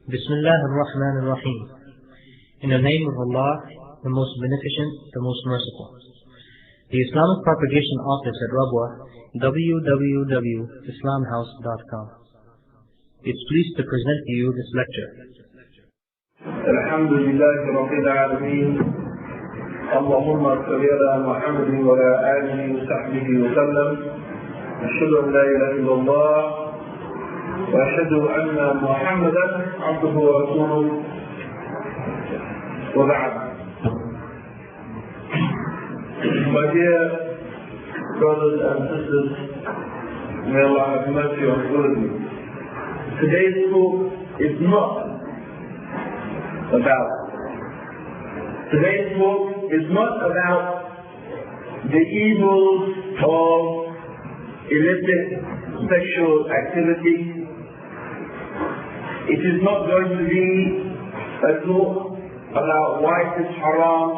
Bismillah ar-Rahman ar-Rahim. In the name of Allah, the most beneficent, the most merciful. The Islamic Propagation Office at Rabwa, www.islamhouse.com. It's pleased to present to you this lecture. Alhamdulillah Rabbil Alameen. Allahumma salli ala Muhammadin wa ala alihi wa sahbihi wa sallam. Ashhadu an la ilaha illallah wa ashhadu anna Muhammadan abduhu wa rasuluh. Wa ba'd. My dear brothers and sisters, may Allah have mercy on all of you. Today's talk is not about the evils of illicit sexual activity. It is not going to be a talk about why it is haram,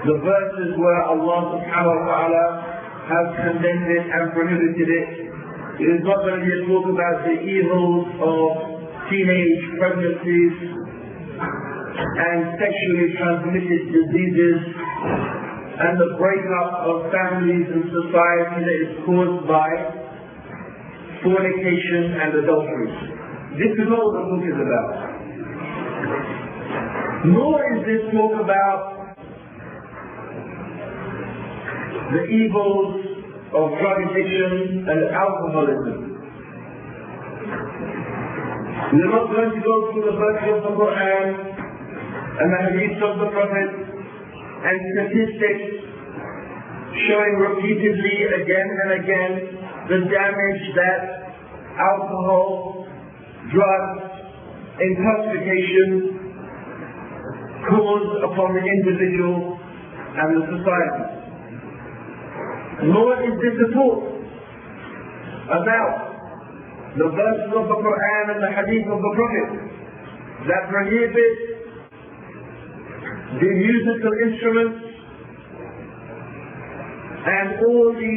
the verses where Allah subhanahu wa ta'ala has condemned it and prohibited it. It is not going to be a talk about the evils of teenage pregnancies and sexually transmitted diseases and the breakup of families and society that is caused by fornication and adultery. This is all the book is about. Nor is this talk about the evils of drug addiction and alcoholism. We are not going to go through the verses of the Quran and the hadith of the Prophet and statistics showing repeatedly again and again the damage that alcohol, drugs, intoxication cause upon the individual and the society. Nor is this a talk about the verses of the Quran and the hadith of the Prophet that prohibit the musical instruments and all the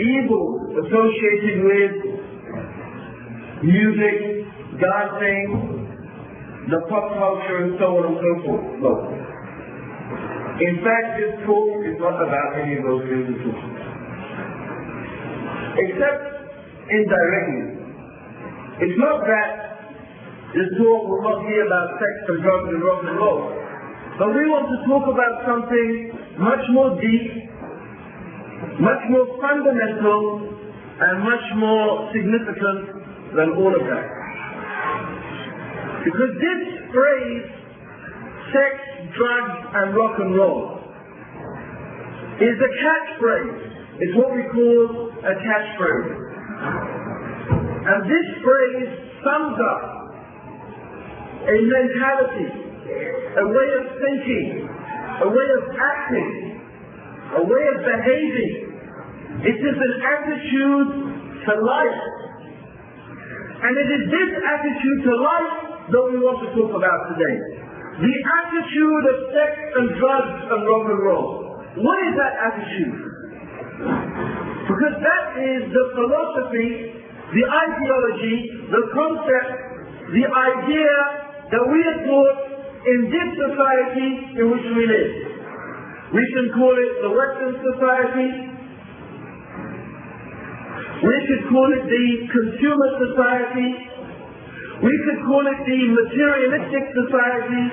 evils associated with music, dancing, the pop culture and so on and so forth. No. In fact, this talk is not about any of those things at all. Except indirectly. It's not that this talk will not be about sex and drugs and rock and roll. But we want to talk about something much more deep, much more fundamental, and much more significant than all of that. Because this phrase, sex, drugs, and rock and roll, is a catchphrase. It's what we call a catchphrase. And this phrase sums up a mentality, a way of thinking, a way of acting, a way of behaving. It is an attitude to life. And it is this attitude to life that we want to talk about today. The attitude of sex and drugs and rock and roll. What is that attitude? Because that is the philosophy, the ideology, the concept, the idea that we are taught in this society in which we live. We can call it the Western society. We could call it the consumer society. We could call it the materialistic society.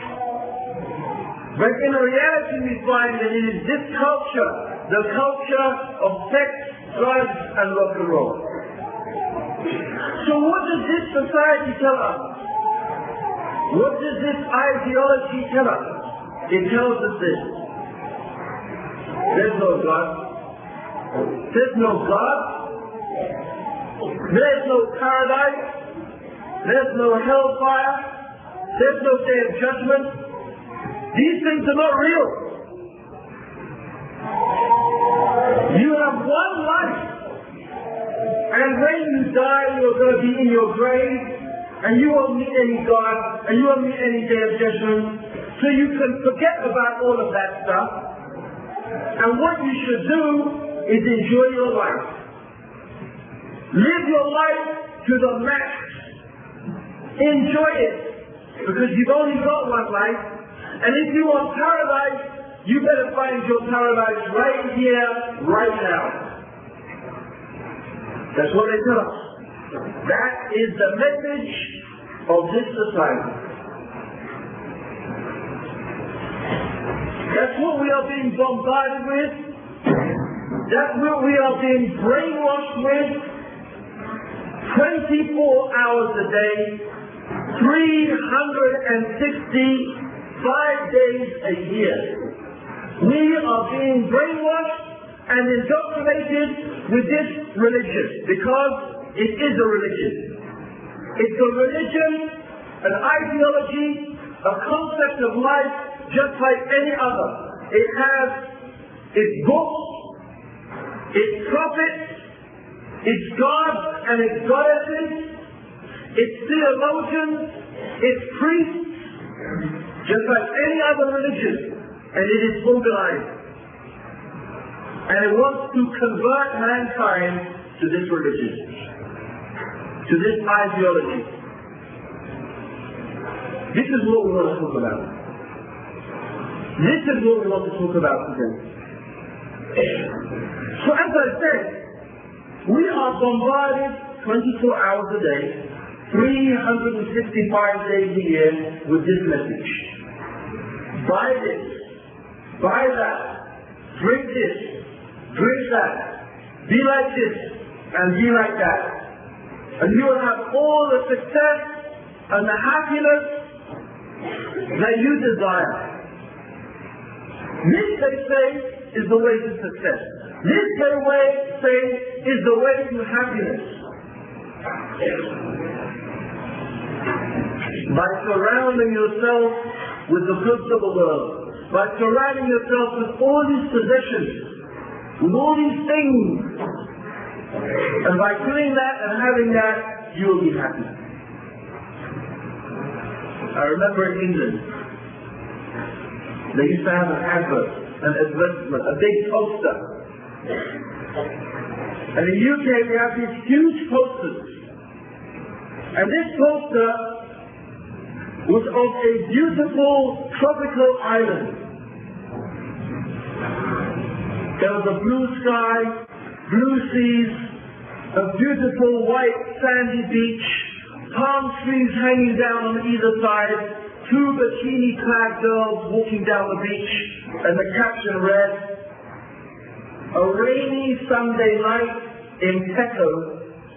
But in reality we find that it is this culture, the culture of sex, drugs and rock and roll. So what does this society tell us? What does this ideology tell us? It tells us this. There's no God. There's no God. There's no paradise. There's no hellfire. There's no day of judgment. These things are not real. You have one life. And when you die, you're going to be in your grave. And you won't meet any God, and you won't meet any day of judgment. So you can forget about all of that stuff. And what you should do is enjoy your life. Live your life to the max. enjoy it, because you've only got one life, and if you want paradise, you better find your paradise right here, right now. That's what they tell us. That is the message of this society. That's what we are being bombarded with. That's what we are being brainwashed with. 24 hours a day, 365 days a year. We are being brainwashed and indoctrinated with this religion, because it is a religion. It's a religion, an ideology, a concept of life just like any other. It has its books, its prophets, its gods and its goddesses, its theologians, its priests, just like any other religion, and it is organized. And it wants to convert mankind to this religion, to this ideology. This is what we want to talk about. This is what we want to talk about today. So as I said, we are bombarded 24 hours a day, 365 days a year with this message. Buy this, buy that, drink this, drink that, be like this, and be like that. And you will have all the success and the happiness that you desire. This, they say, is the way to success. This, they say, is the way to happiness. By surrounding yourself with the goods of the world, by surrounding yourself with all these possessions, with all these things, and by doing that and having that, you will be happy. I remember in England, they used to have an advert, an advertisement, a big poster. And in the UK we have these huge posters. And this poster was of a beautiful tropical island. There was a blue sky, blue seas, a beautiful white sandy beach, palm trees hanging down on either side, two bikini-clad girls walking down the beach, and the caption read, "A rainy Sunday night in Peckham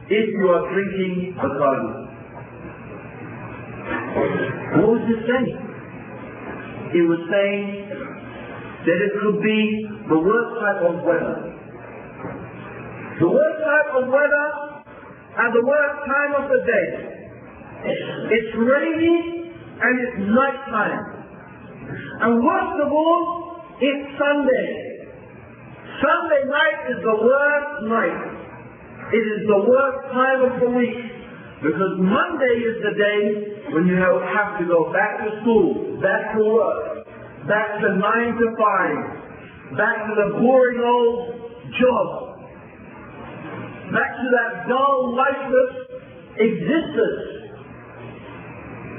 if you are drinking Bacardi." What was it saying? It was saying that it could be the worst type of weather. The worst type of weather and the worst time of the day. It's rainy and it's night time. And worst of all, it's Sunday. Sunday night is the worst night. It is the worst time of the week. Because Monday is the day when you have to go back to school, back to work, back to 9 to 5, back to the boring old job, back to that dull, lifeless existence.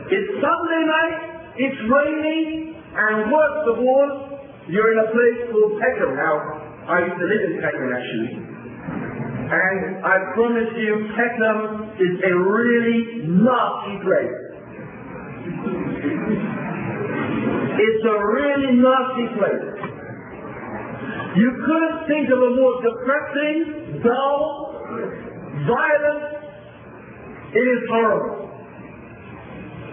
It's Sunday night, it's raining, and worst of all, you're in a place called Peckham. Now, I used to live in Peckham actually. And I promise you, Peckham is a really nasty place. It's a really nasty place. You couldn't think of a more depressing, dull, violent. It is horrible.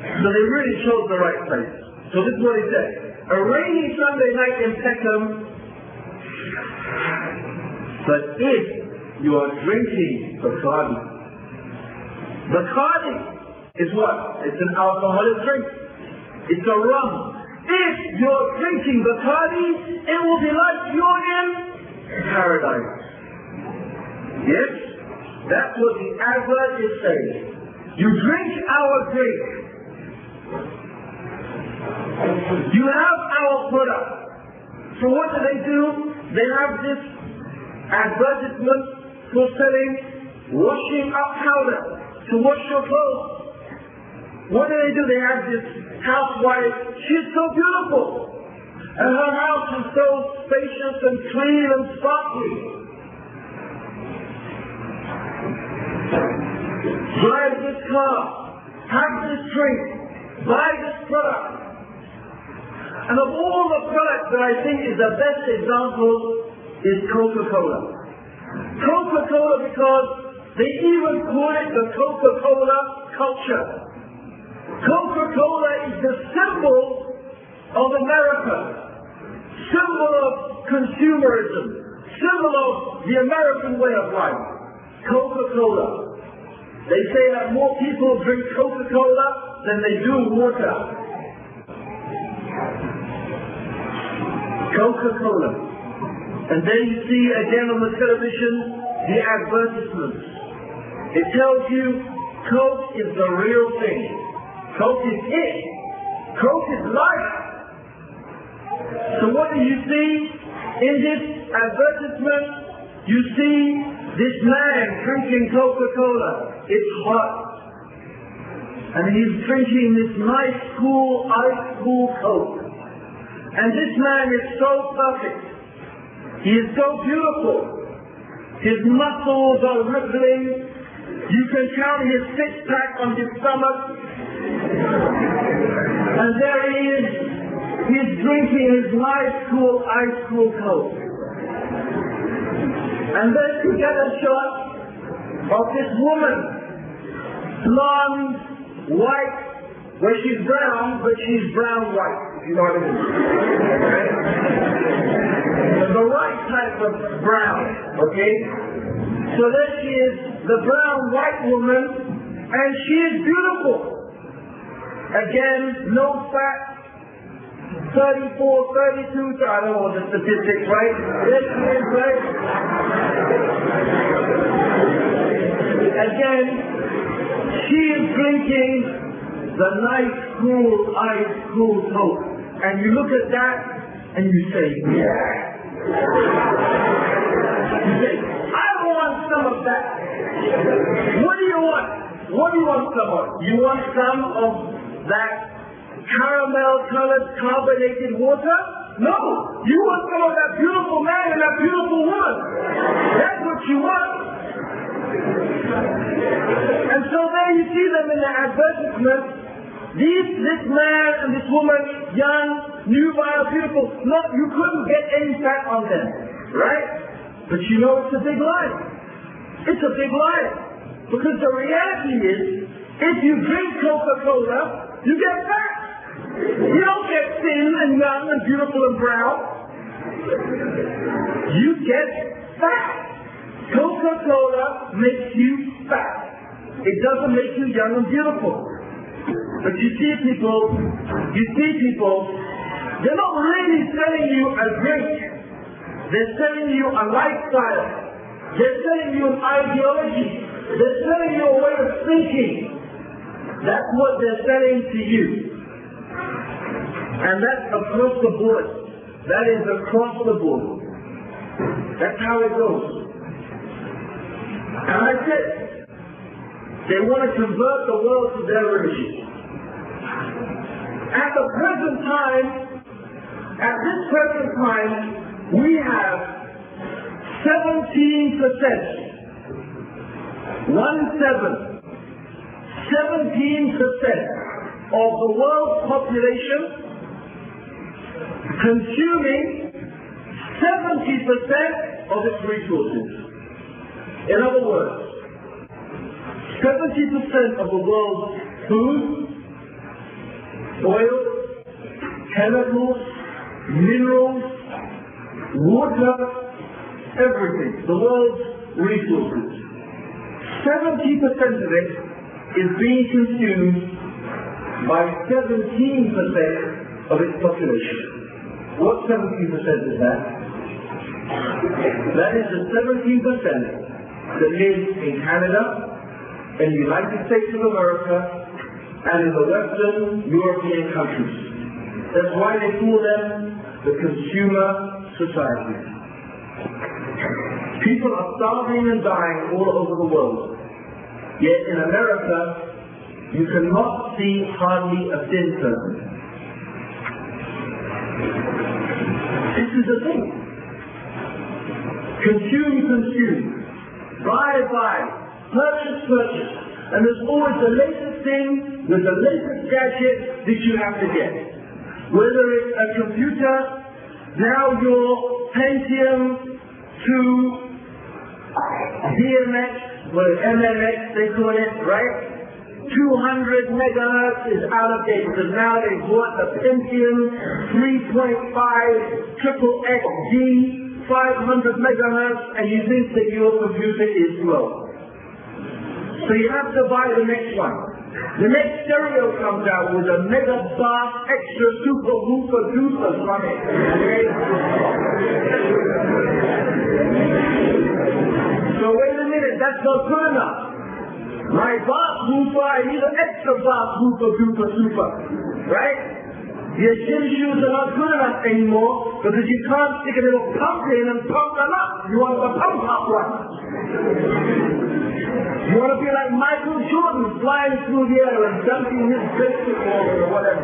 So they really chose the right place. So this is what he said. A rainy Sunday night in Peckham, but if you are drinking Bacardi. Bacardi is what? It's an alcoholic drink. It's a rum. If you're drinking Bacardi, it will be like you're in paradise. Yes? That's what the advert is saying. You drink our drink. You have our product. So what do? They have this advertisement for selling washing up powder to wash your clothes. what do? They have this housewife. She's so beautiful. And her house is so spacious and clean and sparkling. Drive this car. Have this drink. Buy this product. And of all the products that I think is the best example is Coca-Cola. Coca-Cola, because they even call it the Coca-Cola culture. Coca-Cola is the symbol of America, symbol of consumerism, symbol of the American way of life. Coca-Cola. They say that more people drink Coca-Cola than they do water. Coca-Cola. And then you see again on the television the advertisements. It tells you Coke is the real thing. Coke is it. Coke is life. So what do you see in this advertisement? You see this man drinking Coca-Cola. It's hot. And he's drinking this nice, cool, ice-cool Coke. And this man is so perfect. He is so beautiful. His muscles are rippling. You can count his six-pack on his stomach. And there he is. He's drinking his nice, cool, ice-cool Coke. And then you get a shot of this woman, blonde, white, well, she's brown, but she's brown-white, if you know what I mean. The right type of brown, okay? So there she is, the brown-white woman, and she is beautiful. Again, no fat, 34, 32, I don't know the statistics, right? There she is, right? Again, she is drinking the nice, cool, ice-cool Coke. And you look at that, and you say, yeah. You say, I want some of that. What do you want? What do you want some of? You want some of that caramel-colored carbonated water? No. You want some of that beautiful man and that beautiful woman. That's what you want. And so there you see them in the advertisement. This man and this woman, young, nubile, beautiful. No, you couldn't get any fat on them, right? But you know it's a big lie. It's a big lie. Because the reality is, if you drink Coca-Cola, you get fat. You don't get thin and young and beautiful and brown. You get fat. Coca-Cola makes you fat. It doesn't make you young and beautiful. But you see people, they're not really selling you a drink. They're selling you a lifestyle. They're selling you an ideology. They're selling you a way of thinking. That's what they're selling to you. And that's across the board. That is across the board. That's how it goes. And I said, they want to convert the world to their religion. At this present time, we have 17% of the world's population consuming 70% of its resources. In other words, 70% of the world's food, oil, chemicals, minerals, water, everything, the world's resources. 70% of it is being consumed by 17% of its population. What 17% is that? That is the 17% that lives in Canada, in the United States of America, and in the Western European countries. That's why they call them the consumer society. People are starving and dying all over the world. Yet in America, you cannot see hardly a thin person. This is the thing. Consume, consume. Buy, buy. Purchase, purchase. And there's always the latest thing with the latest gadget that you have to get. Whether it's a computer, now your Pentium 2 DMX, well, MMX they call it, right? 200 megahertz is out of date because now they bought the Pentium 3.5 triple XD 500 megahertz and you think that your computer is slow. So you have to buy the next one. The next stereo comes out with a mega bass extra super woofer duper on it. So wait a minute, that's not good enough. My bass woofer, I need an extra bass woofer duper super. Right? Your gym shoes are not good enough anymore because you can't stick a little pump in and pump them up. You want the pump up one. You want to be like Michael Jordan flying through the air and dunking his basketball or whatever.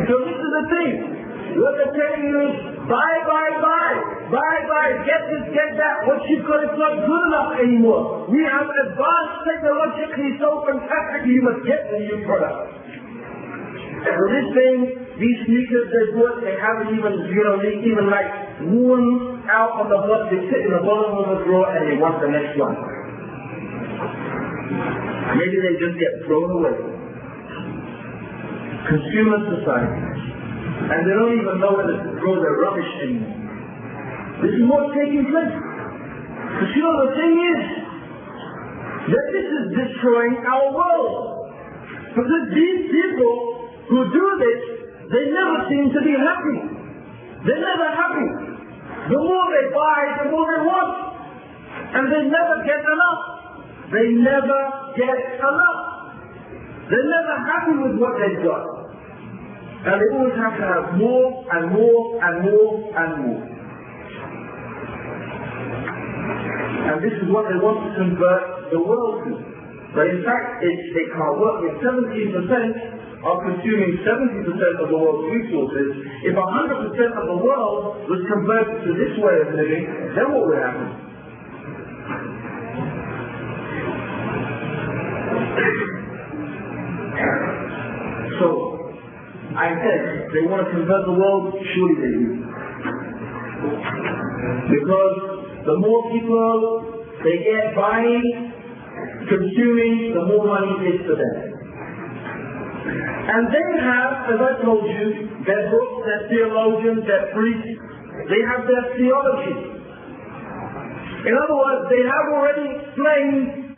So this is the thing. What they're telling you is buy, buy, buy. Buy, buy. Get this, get that. What you've got is not good enough anymore. We have advanced technologically so fantastically you must get the new product. And for this thing, these sneakers they bought, they haven't even, even like worn out on the butt. They sit in the bottom of the drawer and they want the next one. Maybe they just get thrown away. Consumer society. And they don't even know where to throw their rubbish anymore. This is what's taking place. But the thing is that this is destroying our world. Because these people who do this, they never seem to be happy. They're never happy. The more they buy, the more they want. And they never get enough. They never get enough. They're never happy with what they've got. And they always have to have more and more and more and more. And this is what they want to convert the world to. But in fact, they can't work. If 17% are consuming 70% of the world's resources, if 100% of the world was converted to this way of living, then what would happen? So, I said, they want to convert the world, surely they do. Because the more people they get buying, consuming, the more money it is for them. And they have, as I told you, their books, their theologians, their priests, they have their theology. In other words, they have already explained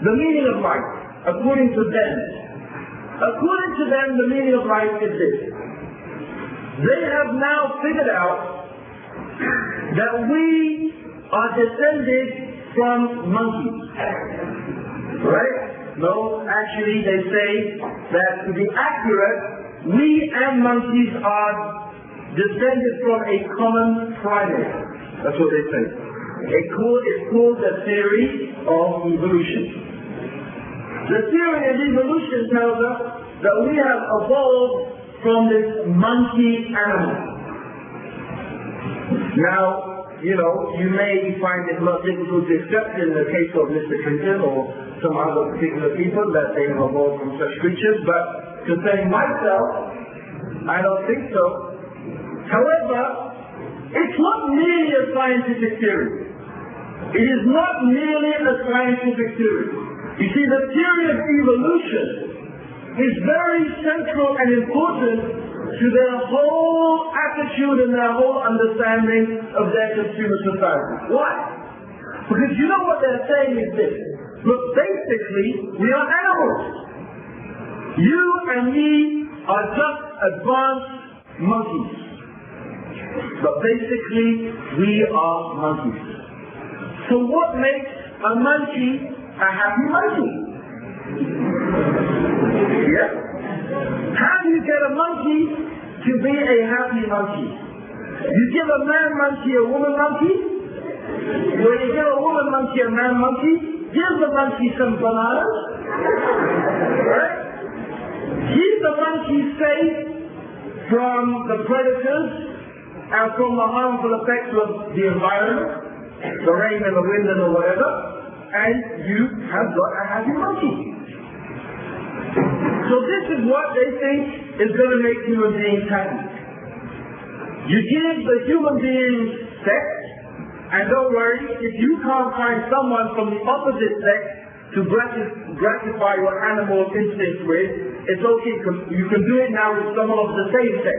the meaning of life, according to them. According to them, the meaning of life is this. They have now figured out that we are descended from monkeys. Right? No, actually they say that to be accurate, we and monkeys are descended from a common primate. That's what they say. It's called the theory of evolution. The theory of evolution tells us that we have evolved from this monkey animal. Now, you may find it not difficult to accept in the case of Mr. Clinton or some other particular people that they have evolved from such creatures, but concerning myself, I don't think so. However, it's not merely a scientific theory. It is not merely a scientific theory. You see, the theory of evolution is very central and important to their whole attitude and their whole understanding of their consumer society. Why? Because you know what they're saying is this. Look, basically, we are animals. You and me are just advanced monkeys. But basically, we are monkeys. So what makes a monkey a happy monkey? Yeah? How do you get a monkey to be a happy monkey? You give a man monkey a woman monkey? Or you give a woman monkey a man monkey? Give the monkey some bananas, Right? Keep the monkey safe from the predators and from the harmful effects of the environment, the rain and the wind and the whatever, and you have got a happy monkey. So this is what they think is going to make human beings happy. You give the human beings sex, and don't worry, if you can't find someone from the opposite sex to gratify your animal instinct with, it's okay, you can do it now with someone of the same sex.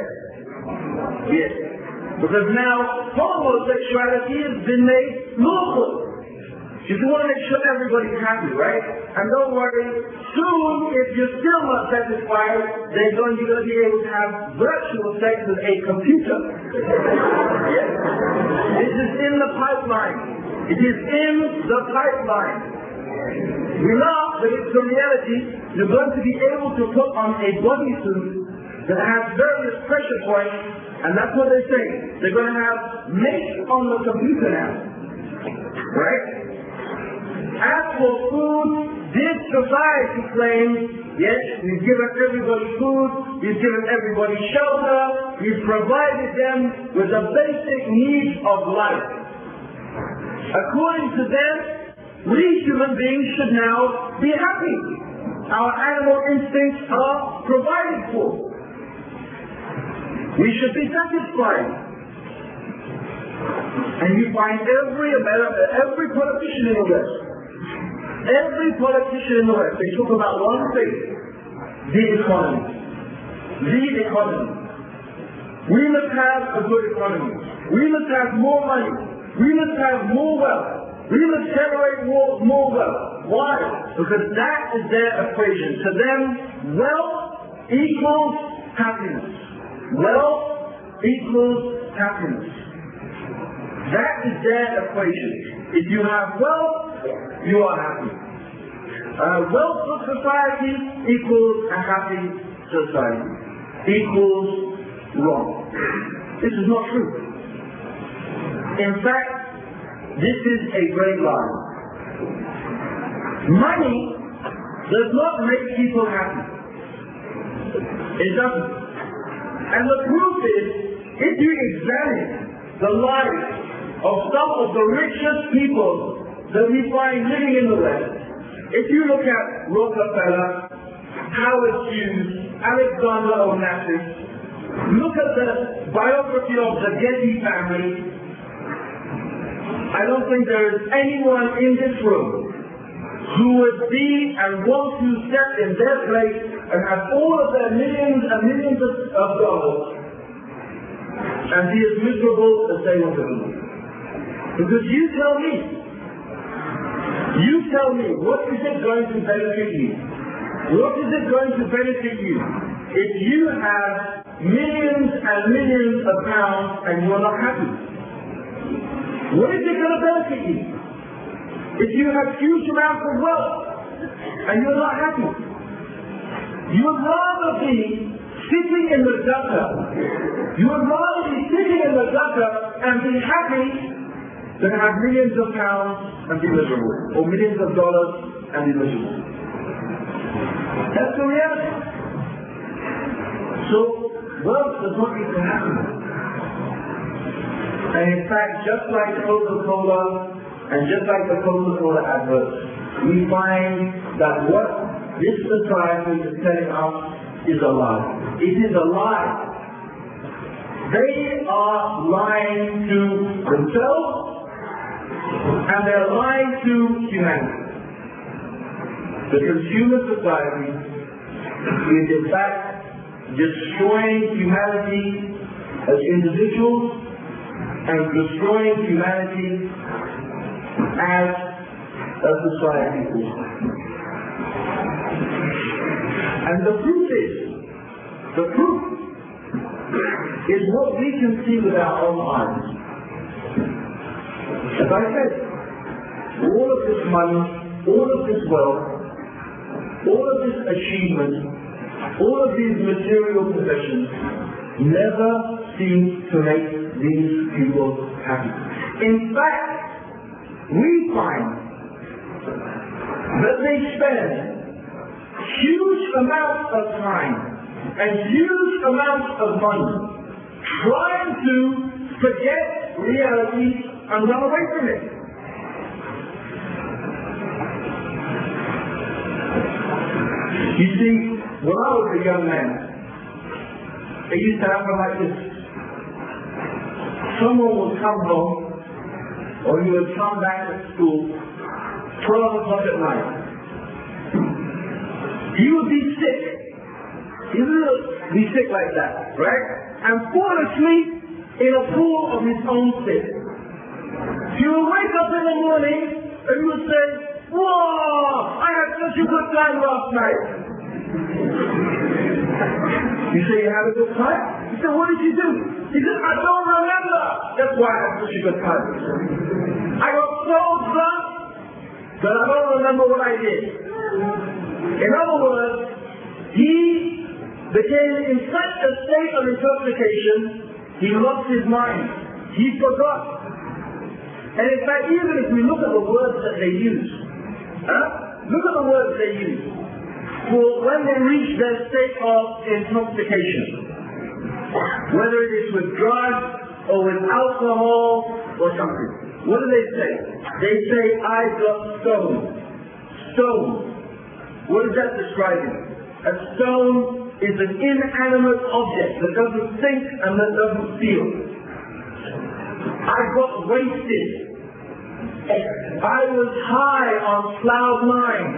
Yes. Because now homosexuality has been made lawful. You want to make sure everybody's happy, right? And don't worry, soon, if you're still not satisfied, they're going to be able to have virtual sex with a computer. Yes. This is in the pipeline. It is in the pipeline. We laugh, but it's the reality. You're going to be able to put on a bodysuit that has various pressure points, and that's what they say. They're going to have mates on the computer now. Right? As for food, this society claims, yes, we've given everybody food, we've given everybody shelter, we've provided them with the basic needs of life. According to them, we human beings should now be happy. Our animal instincts are provided for. We should be satisfied. And you find every politician in the West, every politician in the West, they talk about one thing: the economy. The economy. We must have a good economy. We must have more money. We must have more wealth. We must generate more wealth. Why? Because that is their equation. To them, wealth equals happiness. Wealth equals happiness. That is their equation. If you have wealth, you are happy. Wealth of society equals a happy society. Equals wrong. This is not true. In fact, this is a great lie. Money does not make people happy. It doesn't. And the proof is, if you examine the lives of some of the richest people that we find living in the West, if you look at Rockefeller, Howard Hughes, Alexander Onassis, look at the biography of the Getty family, I don't think there is anyone in this room who would be and want to step in their place and have all of their millions and millions of dollars and be as miserable as they want to be. Because you tell me, what is it going to benefit you? What is it going to benefit you if you have millions and millions of pounds and you're not happy? What is it going to benefit you if you have huge amounts of wealth and you're not happy? You would rather be sitting in the gutter. You would rather be sitting in the gutter and be happy than have millions of pounds and be miserable, or millions of dollars and be miserable. That's the reality. So, wealth does not equal happiness. And in fact, just like Coca-Cola and just like the Coca-Cola adverts, we find that what this society is telling us is a lie. It is a lie. They are lying to themselves and they're lying to humanity. The consumer society is in fact destroying humanity as individuals and destroying humanity as a society. And the proof is what we can see with our own eyes. As I said, all of this money, all of this wealth, all of this achievement, all of these material possessions never seem to make these people happy. In fact, we find that they spend amount of time and huge amounts of money trying to forget reality and run away from it. You see, when I was a young man, it used to happen like this. Someone would come home, or he would come back to school, 12 o'clock at night. He would be sick. He would be sick like that, right? And fall asleep in a pool of his own spit. He would wake up in the morning and he would say, "Whoa, I had such a good time last night." You say you had a good time? He said, "What did you do?" He said, "I don't remember. That's why I had such a good time. I got so drunk that I don't remember what I did." In other words, he became in such a state of intoxication, he lost his mind. He forgot. And in fact, even if we look at the words that they use, look at the words they use for when they reach their state of intoxication. Whether it is with drugs or with alcohol or something. What do they say? They say, "I got stoned." Stoned. What is that describing? A stone is an inanimate object that doesn't think and that doesn't feel. I got wasted. I was high on cloud nine.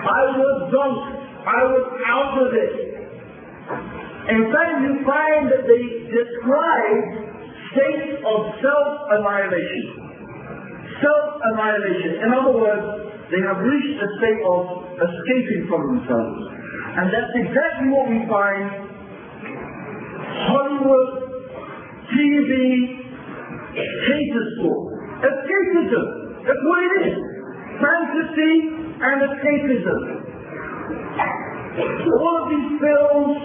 I was drunk. I was out of it. In fact, you find that they describe states of self-annihilation. Self-annihilation. In other words, they have reached a state of escaping from themselves. And that's exactly what we find Hollywood, TV, caters for. Escapism. That's what it is. Fantasy and escapism. All of these films,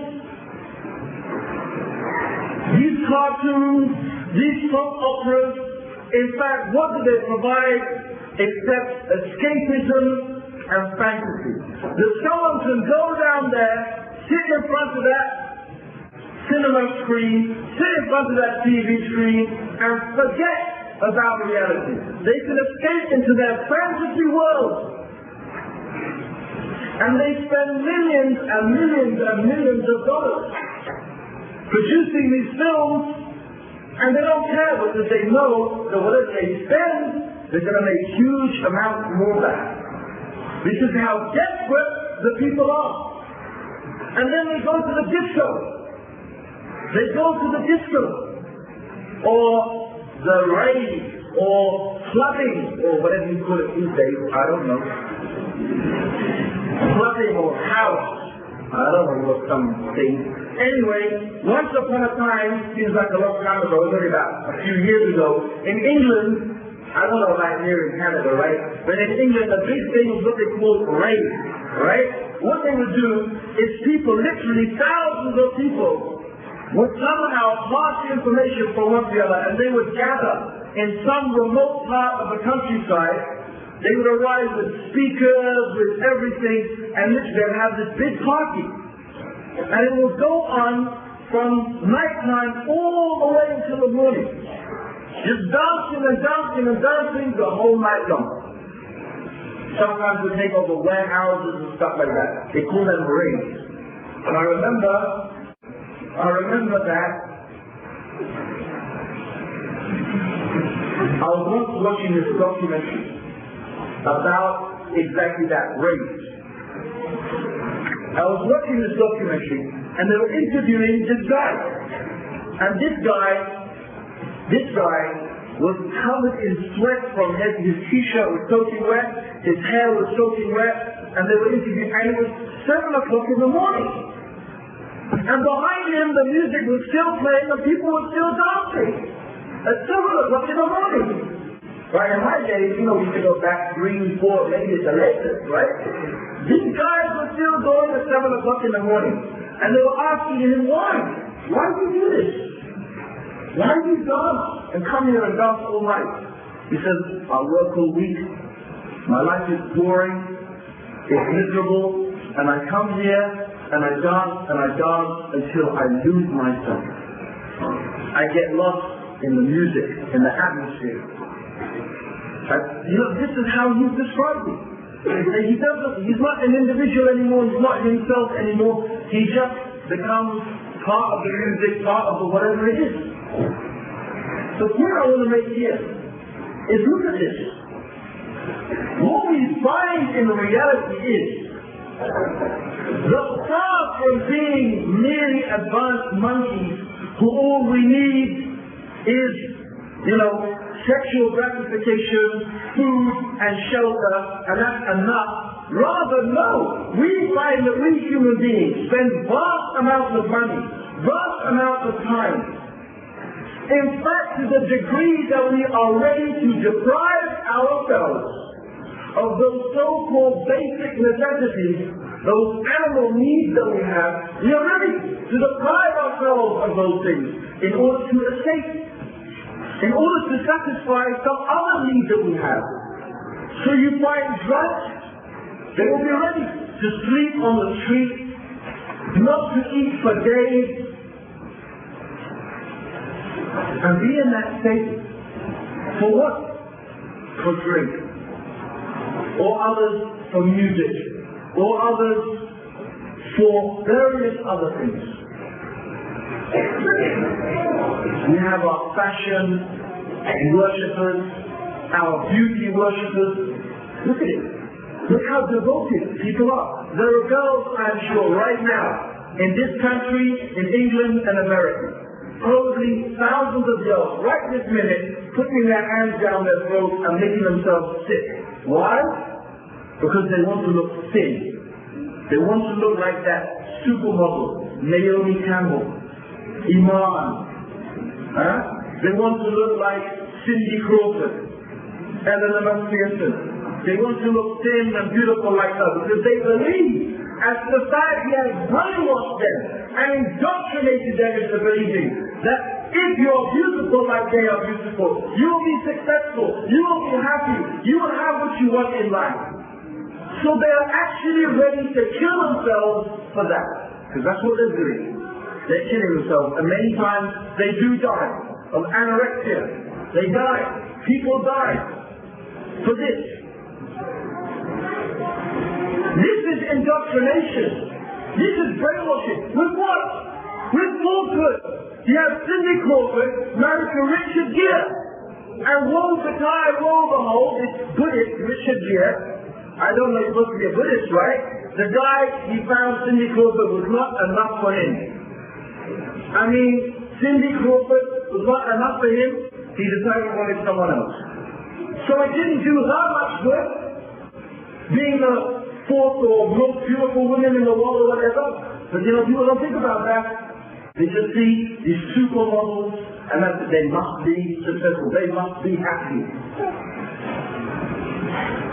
these cartoons, these soap operas, in fact, what do they provide except escapism and fantasy? That someone can go down there, sit in front of that cinema screen, sit in front of that TV screen, and forget about reality. They can escape into their fantasy world. And they spend millions and millions and millions of dollars producing these films, and they don't care because they know that whatever they spend, they're going to make huge amounts more back. This is how desperate the people are. And then they go to the disco. They go to the disco, or the rave, or clubbing, or whatever you call it these days, I don't know. Clubbing or house, I don't know what some things. Anyway, once upon a time, seems like a long time ago, only about a few years ago, in England, I don't know about here in Canada, right? But in England, the big thing was what they called rave, right? What they would do is people, literally thousands of people, would somehow pass information from one to the other, and they would gather in some remote part of the countryside. They would arrive with speakers, with everything, and literally they'd have this big party. And it would go on from nighttime all the way until the morning. Just dancing and dancing and dancing the whole night long. Sometimes they take over warehouses and stuff like that. They call them raves. And I remember that I was once watching this documentary about exactly that, rave. I was watching this documentary and they were interviewing this guy. And this guy was covered in sweat from head. His t-shirt was soaking wet, his hair was soaking wet, and they were interviewing, and it was 7 o'clock in the morning. And behind him, the music was still playing and people were still dancing at 7 o'clock in the morning. Right, in my days, we used to go back 3, 4, maybe it's the latest, right? These guys were still going at 7 o'clock in the morning. And they were asking him, why? Why do you do this? Why do you dance and come here and dance all night? He says, I work all week. My life is boring. It's miserable, and I come here, and I dance until I lose myself. I get lost in the music, in the atmosphere. This is how he's described it. He's not an individual anymore, he's not himself anymore, he just becomes part of the music, part of the whatever it is. So the point I want to make here is look at this. What we find in reality is that far from being merely advanced monkeys who all we need is, sexual gratification, food and shelter, and that's enough. Rather, no. We find that we human beings spend vast amounts of money, vast amounts of time. In fact, to the degree that we are ready to deprive ourselves of those so-called basic necessities, those animal needs that we have, we are ready to deprive ourselves of those things in order to escape, in order to satisfy some other needs that we have. So you find drugs, they will be ready to sleep on the street, not to eat for days, and be in that state. For what? For drink. Or others for music. Or others for various other things. We have our fashion worshippers, our beauty worshippers. Look at it. Look how devoted people are. There are girls, I'm sure, right now, in this country, in England and America, probably thousands of girls, right this minute, putting their hands down their throats and making themselves sick. Why? Because they want to look thin. They want to look like that supermodel, Naomi Campbell, Iman. They want to look like Cindy Crawford, Eleanor McPherson. They want to look thin and beautiful like her because they believe, as society has brainwashed them and indoctrinated them into believing that if you're beautiful like they are beautiful, you will be successful, you will be happy, you will have what you want in life. So they are actually ready to kill themselves for that, because that's what they're doing. They're killing themselves, and many times they do die of anorexia. They die. People die for this. This is indoctrination. This is brainwashing. With what? With falsehood. You have Cindy Crawford married to Richard Gere. And woe betide, woe behold, this Buddhist Richard Gere. I don't know, he's supposed to be a Buddhist, right? The guy, he found Cindy Crawford was not enough for him. I mean, Cindy Crawford was not enough for him. He decided he wanted someone else. So it didn't do her much good, being the fourth or most beautiful woman in the world or whatever. But people don't think about that. They just see these supermodels and that they must be successful. They must be happy.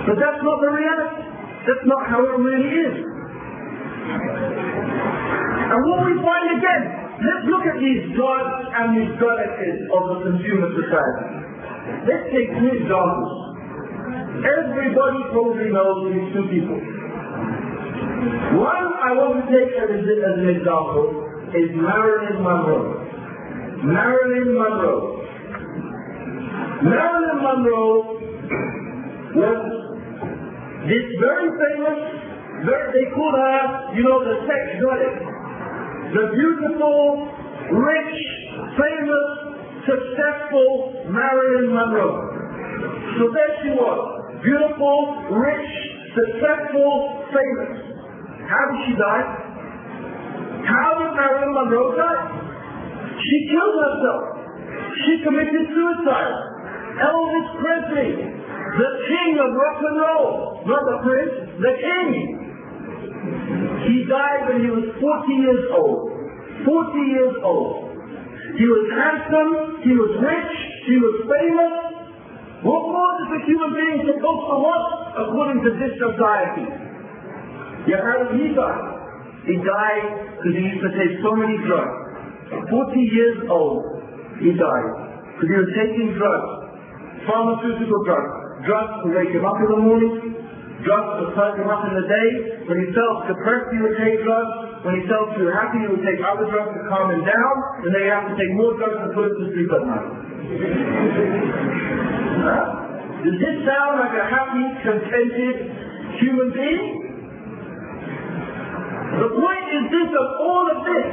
But that's not the reality. That's not how it really is. And what we find again, let's look at these gods and these goddesses of the consumer society. Let's take two examples. Everybody probably knows these two people. One I want to take as an example is Marilyn Monroe. Marilyn Monroe. Marilyn Monroe was this very famous, they call her, the sex goddess. The beautiful, rich, famous, successful Marilyn Monroe. So there she was. Beautiful, rich, successful, famous. How did she die? How did Marilyn Monroe die? She killed herself. She committed suicide. Elvis Presley, the king of rock and roll, not the prince, the king. He died when he was 40 years old. 40 years old. He was handsome, he was rich, he was famous. What more is a human being supposed to want according to this society? Yet how did he die? He died because he used to take so many drugs. 40 years old, he died because he was taking drugs, pharmaceutical drugs. Drugs to wake him up in the morning, drugs to perk him up in the day. When he felt depressed, he would take drugs. When he felt too happy, he would take other drugs to calm him down. And then he have to take more drugs to put him to sleep at night. Does this sound like a happy, contented human being? The point is this, of all of this,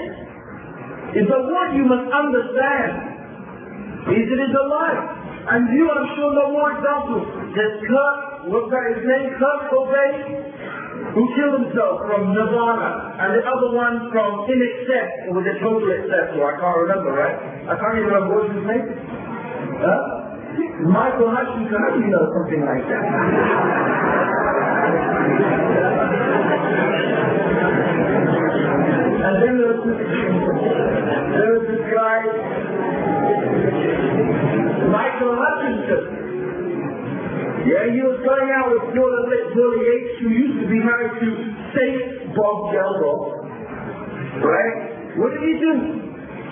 is that what you must understand is it is a life. And you, I'm sure, know more examples. There's Kurt, what's that his name? Kurt Cobain, who killed himself from Nirvana, and the other one from In Excess, or was it Total Excess, or I can't remember, right? I can't even remember what his name. Michael Hutchinson, how do you know something like that? And then there was this guy, Michael Hutchinson. Yeah, he was going out with Billy Yates, who used to be married to Saint Bob Geldof. Right? What did he do?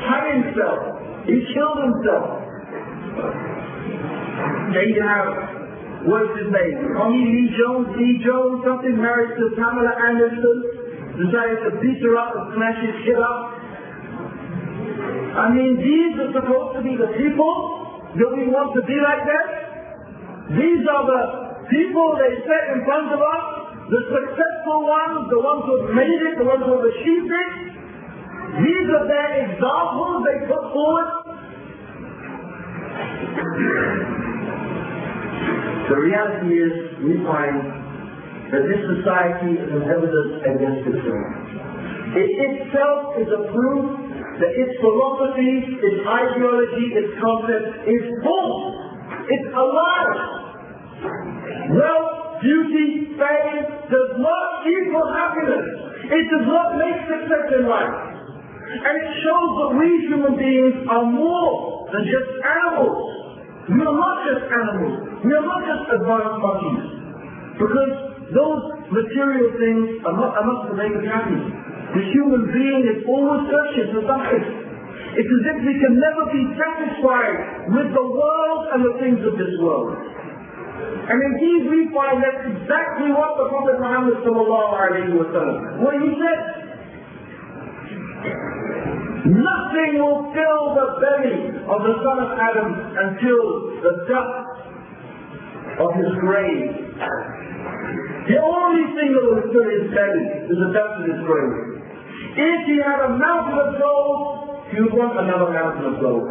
Hung himself. He killed himself. Then you have, what's his name? Tommy Lee Jones, something, married to Pamela Anderson, decided to beat her up and smash his shit up. I mean, these are supposed to be the people that we want to be like that? These are the people they set in front of us, the successful ones, the ones who have made it, the ones who have achieved it. These are their examples they put forward. The reality is, we find that this society is an evidence against itself. It itself is a proof that its philosophy, its ideology, its concept is false. It's a lie. Wealth, beauty, fame does not equal happiness. It does not make success in life. And it shows that we human beings are more than just animals. We are not just animals. We are not just advanced monkeys. Because those material things are not to make us happy. The human being is always searching for something. It's as if we can never be satisfied with the world and the things of this world. And indeed we find that's exactly what the Prophet Muhammad sallallahu alayhi wa sallam, what he said. Nothing will fill the belly of the son of Adam until the dust of his grave. The only thing that will fill his belly is the dust of his grave. If he had a mountain of gold, he would want another mountain of gold.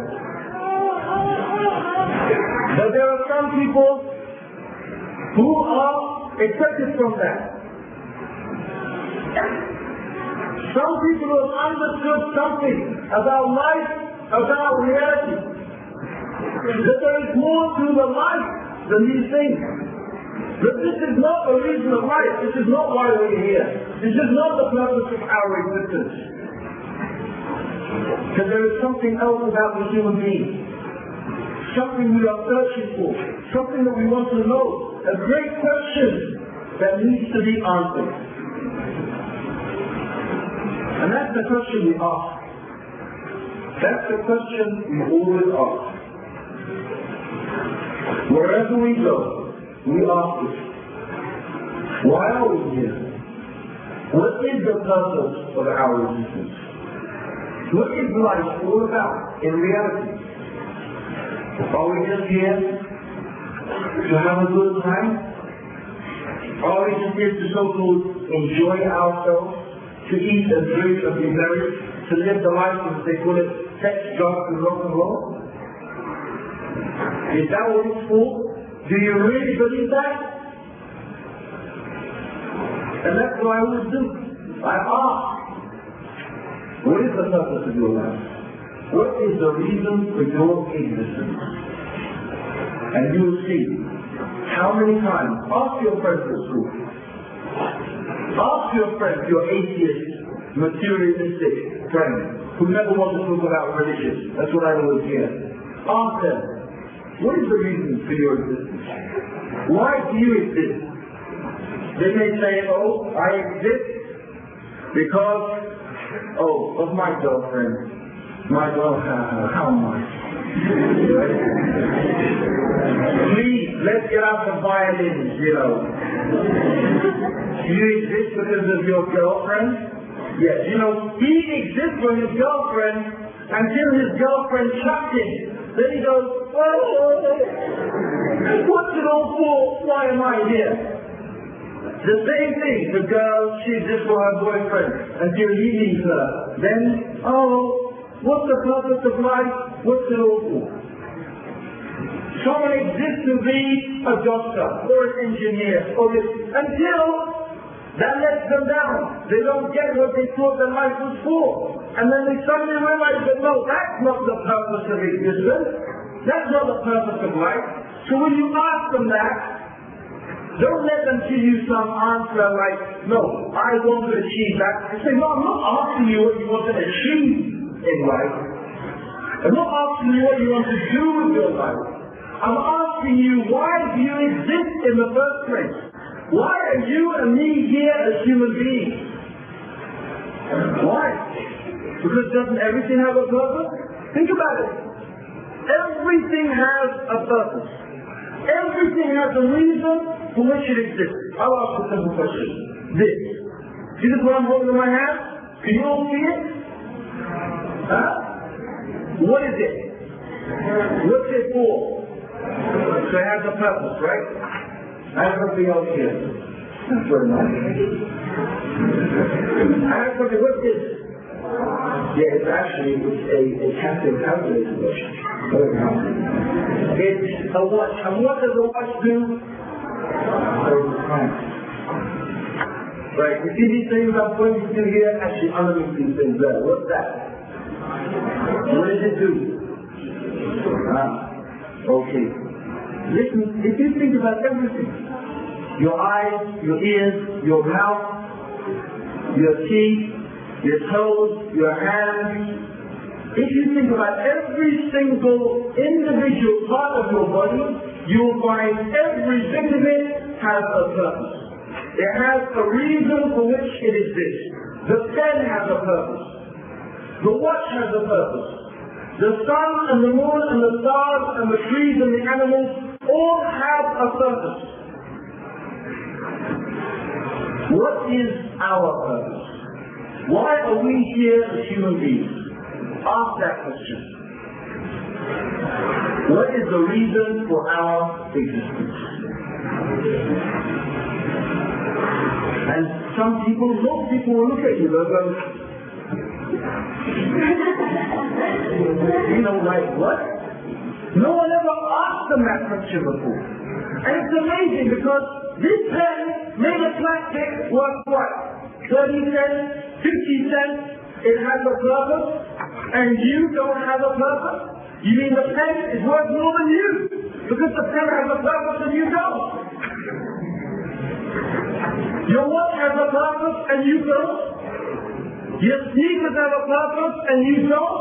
But there are some people who are accepted from that. Some people who have understood something about life, about reality. That there is more to the life than these things. That this is not the reason of life. This is not why we're here. This is not the purpose of our existence. Because there is something else about the human being. Something we are searching for. Something that we want to know. A great question that needs to be answered. And that's the question we ask. That's the question we always ask. Wherever we go, we ask it. Why are we here? What is the purpose of our existence? What is life all about in reality? Are we just here to have a good time? Are we just here to so-called enjoy ourselves? To eat and drink and be merry? To live the life, as they call it, sex, drugs and rock and roll? Is that what it's for? Do you really believe that? And that's what I always do. I ask, what is the purpose of your life? What is the reason for your existence? And you will see how many times, ask your friends at school, ask your friends, your atheist, materialistic friends, who never want to talk about religion. That's what I always hear. Ask them, what is the reason for your existence? Why do you exist? They may say, oh, I exist because, of my girlfriend. My girlfriend, how am I? Please, let's get out the violins, you know. You exist because of your girlfriend? Yes, you know, he exists for his girlfriend until his girlfriend chucked him. Then he goes, oh, what's it all for? Why am I here? The same thing, the girl, she exists for her boyfriend until he leaves her. Then, oh, what's the purpose of life? What's it all for? Someone exists to be a doctor or an engineer or this, until that lets them down. They don't get what they thought their life was for. And then they suddenly realize that no, that's not the purpose of existence. That's not the purpose of life. So when you ask them that, don't let them give you some answer like, no, I want to achieve that. They say, no, I'm not asking you what you want to achieve in life. I'm not asking you what you want to do with your life. I'm asking you, why do you exist in the first place? Why are you and me here as human beings? Why? Because doesn't everything have a purpose? Think about it. Everything has a purpose. Everything has a reason for which it exists. I'll ask a simple question. This. See this what I'm holding in my hand? Can you all see it? Huh? What is it? What's it for? So it has a purpose, right? I have something else here. That's very nice. I have something, what's this? Yeah, it's actually a captive calculator watch. It's a watch. And what does a watch do? Right, you see these things I'm pointing to here? Actually, underneath these things there. What's that? What does it do? Okay. Listen, if you think about everything, your eyes, your ears, your mouth, your teeth, your toes, your hands, if you think about every single individual part of your body, you will find every bit of it has a purpose. It has a reason for which it exists. The pen has a purpose. The watch has a purpose. The sun and the moon and the stars and the trees and the animals all have a purpose. What is our purpose? Why are we here as human beings? Ask that question. What is the reason for our existence? And some people, most people will look at you, they'll go, you know, like what? No one ever asked them that question before. And it's amazing because this pen made of plastic worth what? 30 cents, 50 cents, it has a purpose, and you don't have a purpose? You mean the pen is worth more than you? Because the pen has a purpose and you don't. Your watch has a purpose and you don't. Your sneakers have a purpose and you don't.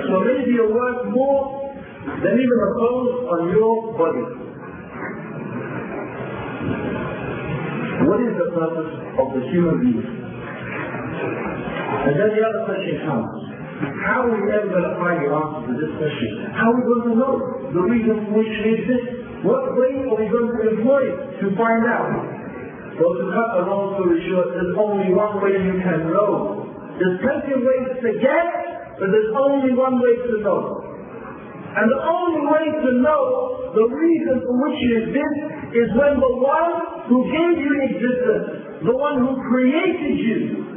So maybe you're worth more than even a bone on your body. What is the purpose of the human being? And then the other question comes. How are we ever going to find the answer to this question? How are we going to know the reason for which we exist? What way are we going to employ to find out? Well, to cut a long story short, there's only one way you can know. There's plenty of ways to get, but there's only one way to know. And the only way to know the reason for which you exist is when the one who gave you existence, the one who created you,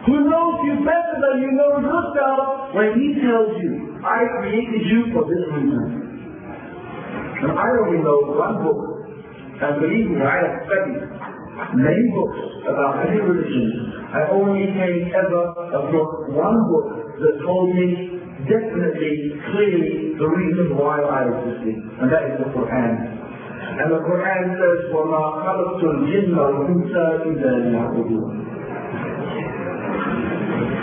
who knows you better than you know yourself, when he tells you, I created you for this reason. And I only know one book, and believe me, I have studied many books about many religions. I only came ever across one book that told me definitely, clearly, the reason why I existed, and that is the Quran. And the Quran says, وَمَا خَلَقْتُ الْجِنَّ وَالْإِنسَ إِلَّا لِيَعْبُدُونِ.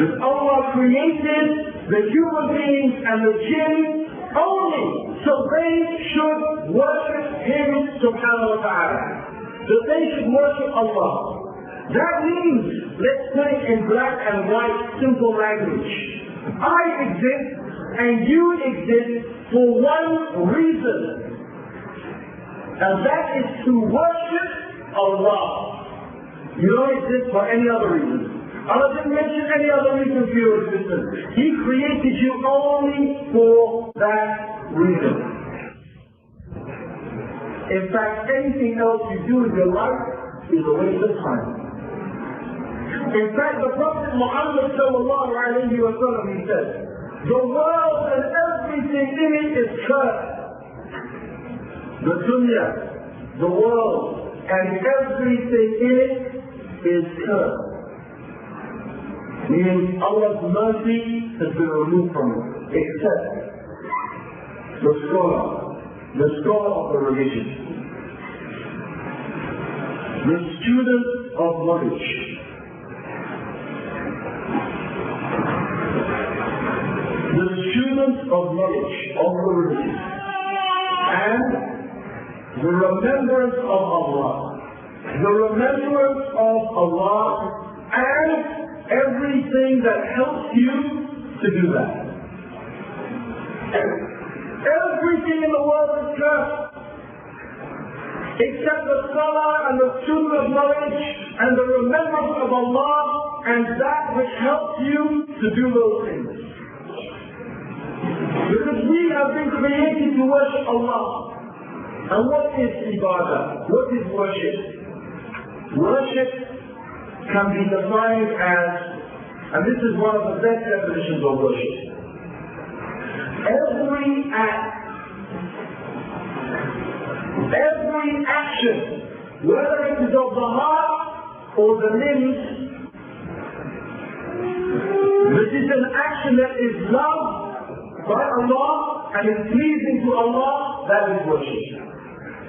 That Allah created the human beings and the jinn only so they should worship Him subhanahu wa ta'ala. That they should worship Allah. That means, let's put it in black and white, simple language. I exist and you exist for one reason, and that is to worship Allah. You don't exist for any other reason. Allah didn't mention any other reason for your existence. He created you only for that reason. In fact, anything else you do in your life is a waste of time. In fact, the Prophet Muhammad sallallahu alayhi wa sallam, he said, the world and everything in it is cursed. The dunya, the world, and everything in it is cursed. Meaning Allah's mercy has been removed from it, except the scholar of the religion, the student of knowledge, the student of knowledge of the religion, and the remembrance of Allah, and everything that helps you to do that. Everything in the world is cursed, except the scholar and the student of knowledge and the remembrance of Allah and that which helps you to do those things. Because we have been created to worship Allah. And what is ibadah? What is worship? Worship can be defined as, and this is one of the best definitions of worship, every action, whether it is of the heart or the limbs, this is an action that is loved by Allah and is pleasing to Allah, that is worship.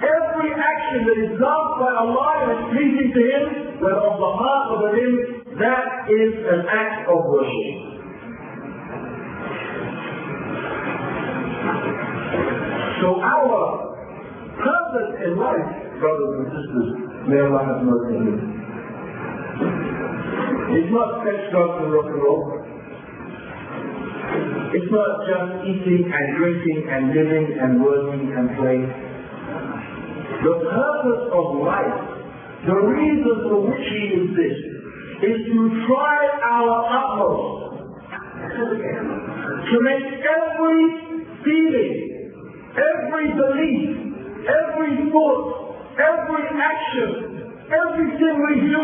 Every action that is loved by Allah and is pleasing to Him, whether of the heart or the limbs, that is an act of worship. So our purpose in life, brothers and sisters, may Allah have mercy on you, it's not sex, drugs and rock and roll. It's not just eating and drinking and living and working and playing. The purpose of life, the reason for which we exist, is to try our utmost to make every feeling, every belief, every thought, every action, everything we do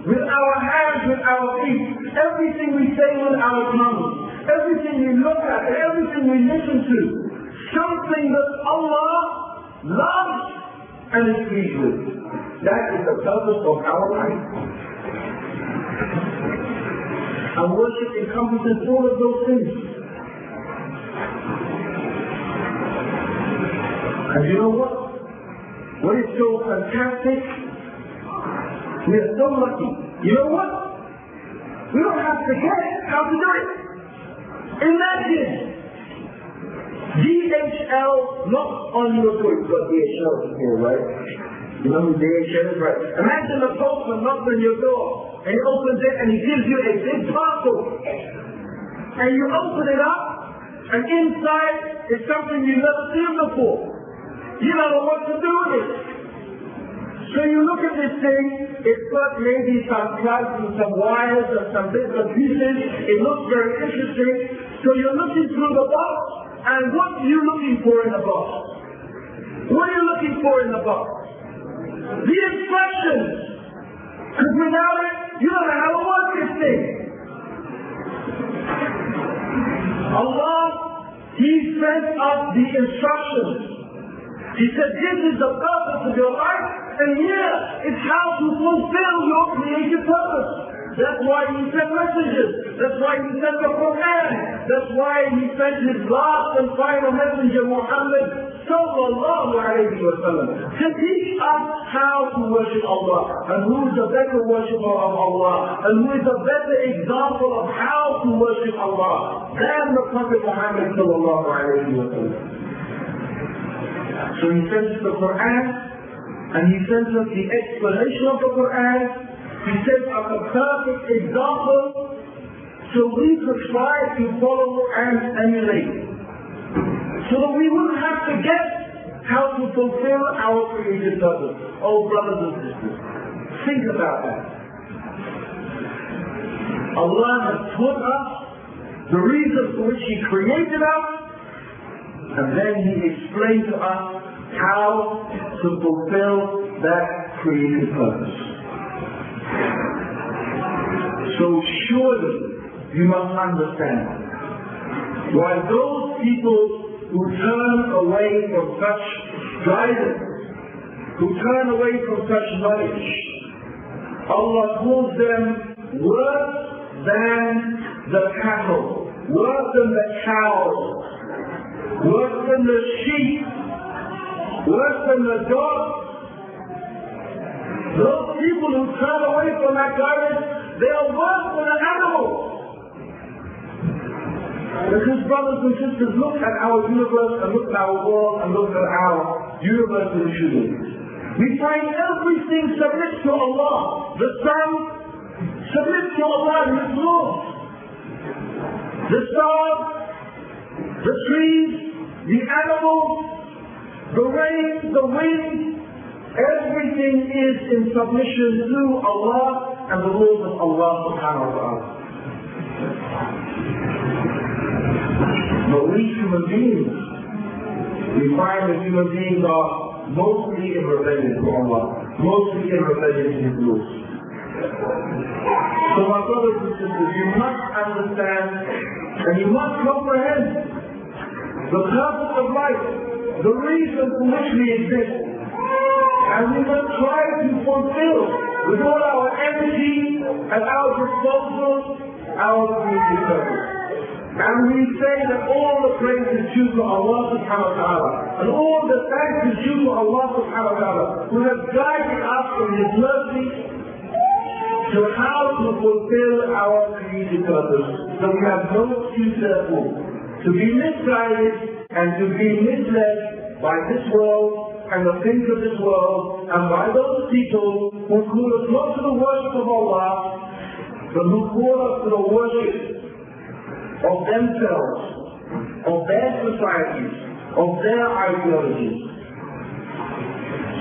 with our hands, with our feet, everything we say with our tongue, everything we look at, and everything we listen to, something that Allah loves and is pleased with. That is the purpose of our life. And worship encompasses all of those things. And you know what? What is so fantastic? We are so lucky. You know what? We don't have to guess how to do it. Imagine DHL knocks on your door. You've got DHL here, right? You know who DHL is, right? Imagine the postman knocks on your door and he opens it and he gives you a big parcel. And you open it up and inside is something you've never seen before. You don't know what to do with it. So you look at this thing, it's got maybe some plugs and some wires and some bits and pieces. It looks very interesting. So you're looking through the box, and what are you looking for in the box? What are you looking for in the box? The instructions. Because without it, you don't know how to work this thing. Allah, He sent us the instructions. He said, this is the purpose of your life, and here is how to fulfill your creative purpose. That's why He sent messages. That's why He sent the Quran. That's why He sent His last and final messenger, Muhammad sallallahu alayhi wa sallam, to teach us how to worship Allah, and who is the better worshipper of Allah, and who is the better example of how to worship Allah than the Prophet Muhammad sallallahu alayhi wa sallam. So He sent us the Quran, and He sent us the explanation of the Quran. He sent us a perfect example so we could try to follow and emulate, so that we wouldn't have to guess how to fulfill our created purpose. Oh, brothers and sisters, think about that. Allah has taught us the reason for which He created us, and then He explained to us how to fulfill that created purpose. So surely you must understand why those people who turn away from such guidance, who turn away from such knowledge, Allah calls them worse than the cattle, worse than the cows, worse than the sheep, worse than the dogs. Those people who turn away from that guidance, they are worse than the animals. Because brothers and sisters, look at our universe and look at our world and look at our universe in truth. We find everything submits to Allah. The sun submits to Allah and His laws. The stars, the trees, the animals, the rain, the wind, everything is in submission to Allah and the laws of Allah subhanahu wa ta'ala. But we human beings, we find that human beings are mostly in rebellion to Allah, mostly in rebellion to His laws. So my brothers and sisters, you must understand and you must comprehend the purpose of life, the reason for which we exist. And we must try to fulfill with all our energy at our disposal our created purpose. And we say that all the praise is due to Allah subhanahu wa ta'ala, and all the thanks is due to Allah subhanahu wa ta'ala, who has guided us in His mercy to how to fulfill our created purpose. So we have no excuse therefore to be misguided and to be misled by this world and the things of this world, and by those people who call us not to the worship of Allah, but who call us to the worship of themselves, of their societies, of their ideologies.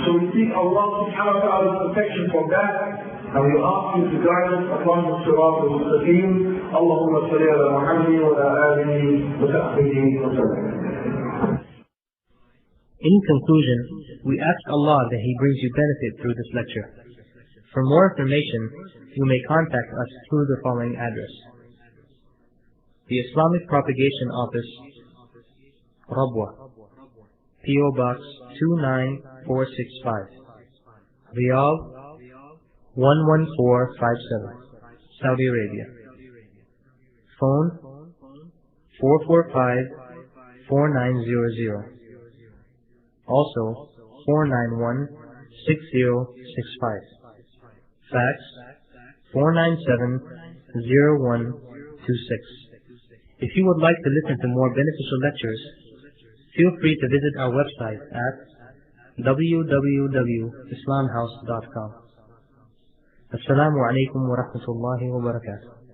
So we seek Allah subhanahu wa ta'ala's protection from that, and we ask you to guide us upon the Sirat al-Mustaqim. Allahumma salli ala Muhammadin wa ala alihi wa sahbihi wa sallam. In conclusion, we ask Allah that He brings you benefit through this lecture. For more information, you may contact us through the following address: the Islamic Propagation Office, Rabwa, P.O. Box 29465, Riyadh 11457, Saudi Arabia. Phone 445-4900. Also 491-6065. Fax 497-0126. If you would like to listen to more beneficial lectures, feel free to visit our website at www.islamhouse.com. Assalamu alaikum wa rahmatullahi wa barakatuh.